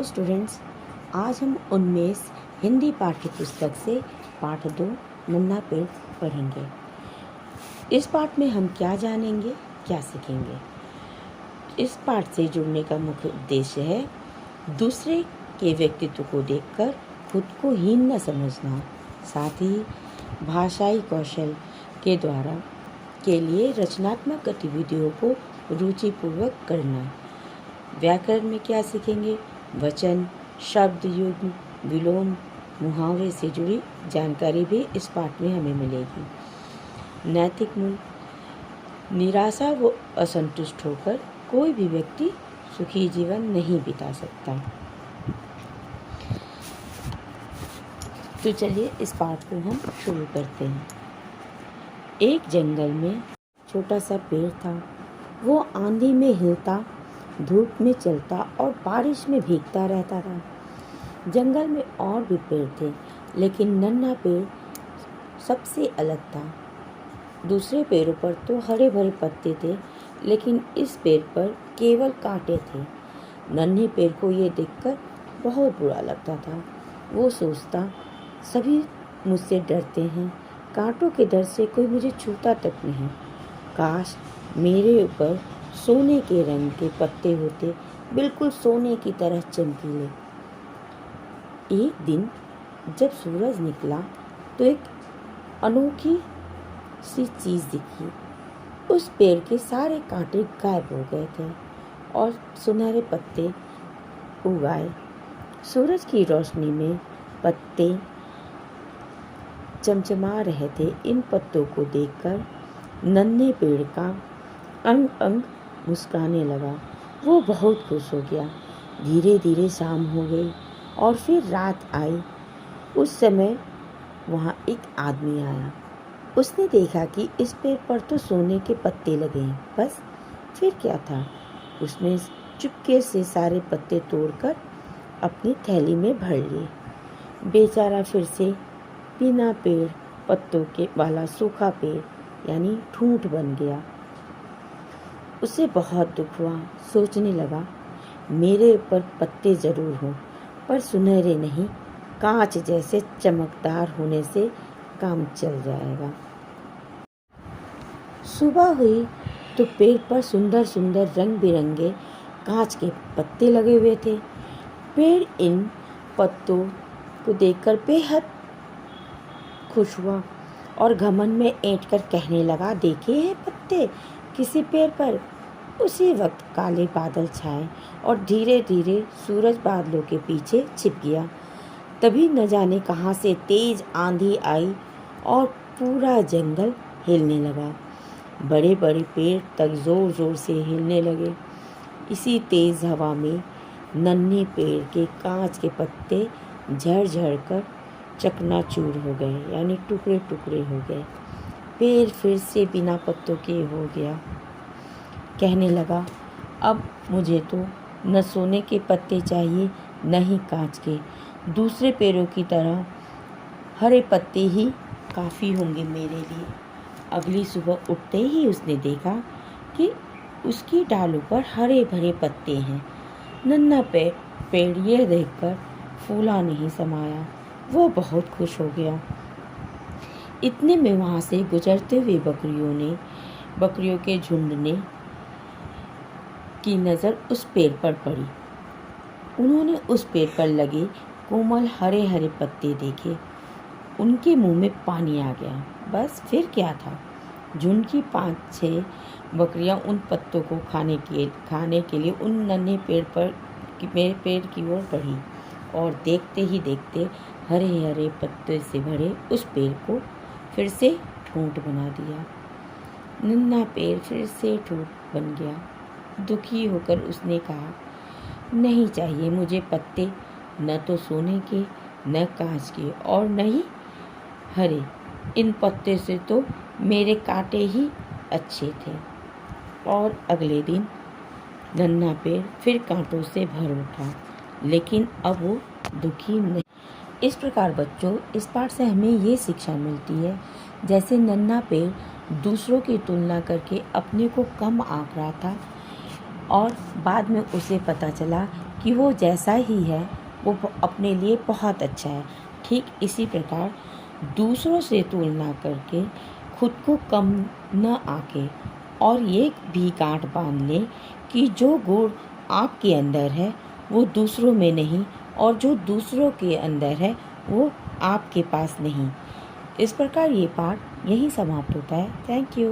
Hello students, आज हम उन्मेष हिंदी पाठ्य पुस्तक से पाठ 2 नन्हा पेड़ पढ़ेंगे। इस पाठ में हम क्या जानेंगे, क्या सीखेंगे। इस पाठ से जुड़ने का मुख्य उद्देश्य है दूसरे के व्यक्तित्व को देखकर खुद को हीन न समझना, साथ ही भाषाई कौशल के द्वारा के लिए रचनात्मक गतिविधियों को रुचिपूर्वक करना। व्याकरण में क्या सीखेंगे, वचन, शब्द युग्म, विलोम, मुहावरे से जुड़ी जानकारी भी इस पाठ में हमें मिलेगी। नैतिक मूल्य, निराशा व असंतुष्ट होकर कोई भी व्यक्ति सुखी जीवन नहीं बिता सकता। तो चलिए इस पाठ को हम शुरू करते हैं। एक जंगल में छोटा सा पेड़ था। वो आंधी में हिलता, धूप में चलता और बारिश में भीगता रहता था। जंगल में और भी पेड़ थे, लेकिन नन्हा पेड़ सबसे अलग था। दूसरे पेड़ों पर तो हरे भरे पत्ते थे, लेकिन इस पेड़ पर केवल कांटे थे। नन्हे पेड़ को ये देखकर बहुत बुरा लगता था। वो सोचता, सभी मुझसे डरते हैं, कांटों के डर से कोई मुझे छूता तक नहीं। काश मेरे ऊपर सोने के रंग के पत्ते होते, बिल्कुल सोने की तरह चमकीले। एक दिन जब सूरज निकला तो एक अनोखी सी चीज़ दिखी। उस पेड़ के सारे कांटे गायब हो गए थे और सुनहरे पत्ते उग आए। सूरज की रोशनी में पत्ते चमचमा रहे थे। इन पत्तों को देखकर नन्हे पेड़ का अंग अंग मुस्कुराने लगा। वो बहुत खुश हो गया। धीरे धीरे शाम हो गई और फिर रात आई। उस समय वहाँ एक आदमी आया। उसने देखा कि इस पेड़ पर तो सोने के पत्ते लगे हैं, बस फिर क्या था। उसने चुपके से सारे पत्ते तोड़कर अपनी थैली में भर लिए। बेचारा फिर से बिना पेड़ पत्तों के वाला सूखा पेड़ यानी ठूंठ बन गया। उसे बहुत दुख हुआ। सोचने लगा, मेरे ऊपर पत्ते जरूर हों, पर सुनहरे नहीं, कांच जैसे चमकदार होने से काम चल जाएगा। सुबह हुई तो पेड़ पर सुंदर सुंदर रंग बिरंगे कांच के पत्ते लगे हुए थे। पेड़ इन पत्तों को देखकर बेहद खुश हुआ और घमंड में ऐंठकर कहने लगा, देखे हैं पत्ते किसी पेड़ पर। उसी वक्त काले बादल छाए और धीरे धीरे सूरज बादलों के पीछे छिप गया। तभी न जाने कहां से तेज आंधी आई और पूरा जंगल हिलने लगा। बड़े बड़े पेड़ तक जोर जोर से हिलने लगे। इसी तेज हवा में नन्हे पेड़ के कांच के पत्ते झड़ झड़ कर चकनाचूर हो गए, यानी टुकड़े टुकड़े हो गए। पेड़ फिर से बिना पत्तों के हो गया। कहने लगा, अब मुझे तो न सोने के पत्ते चाहिए, न ही कांच के। दूसरे पेड़ों की तरह हरे पत्ते ही काफ़ी होंगे मेरे लिए। अगली सुबह उठते ही उसने देखा कि उसकी डालों पर हरे भरे पत्ते हैं। नन्हा पेड़ ये देखकर फूला नहीं समाया। वो बहुत खुश हो गया। इतने में वहाँ से गुजरते हुए बकरियों के झुंड ने की नज़र उस पेड़ पर पड़ी। उन्होंने उस पेड़ पर लगे कोमल हरे हरे पत्ते देखे। उनके मुंह में पानी आ गया। बस फिर क्या था। झुंड की 5-6 बकरियां उन पत्तों को खाने के लिए उन नन्हे पेड़ की ओर बढ़ी और देखते ही देखते हरे हरे पत्ते से भरे उस पेड़ को फिर से ठूंठ बना दिया। नन्हा पेड़ फिर से ठूंठ बन गया। दुखी होकर उसने कहा, नहीं चाहिए मुझे पत्ते, न तो सोने के, न कांच के और न ही हरे। इन पत्ते से तो मेरे कांटे ही अच्छे थे। और अगले दिन नन्हा पेड़ फिर कांटों से भर उठा, लेकिन अब वो दुखी नहीं। इस प्रकार बच्चों, इस पाठ से हमें ये शिक्षा मिलती है, जैसे नन्हा पेड़ दूसरों की तुलना करके अपने को कम आंक रहा था और बाद में उसे पता चला कि वो जैसा ही है वो अपने लिए बहुत अच्छा है। ठीक इसी प्रकार दूसरों से तुलना करके खुद को कम न आके और ये भी गांठ बांध लें कि जो गुण आपके अंदर है वो दूसरों में नहीं, और जो दूसरों के अंदर है वो आपके पास नहीं। इस प्रकार ये पाठ यहीं समाप्त होता है। Thank you.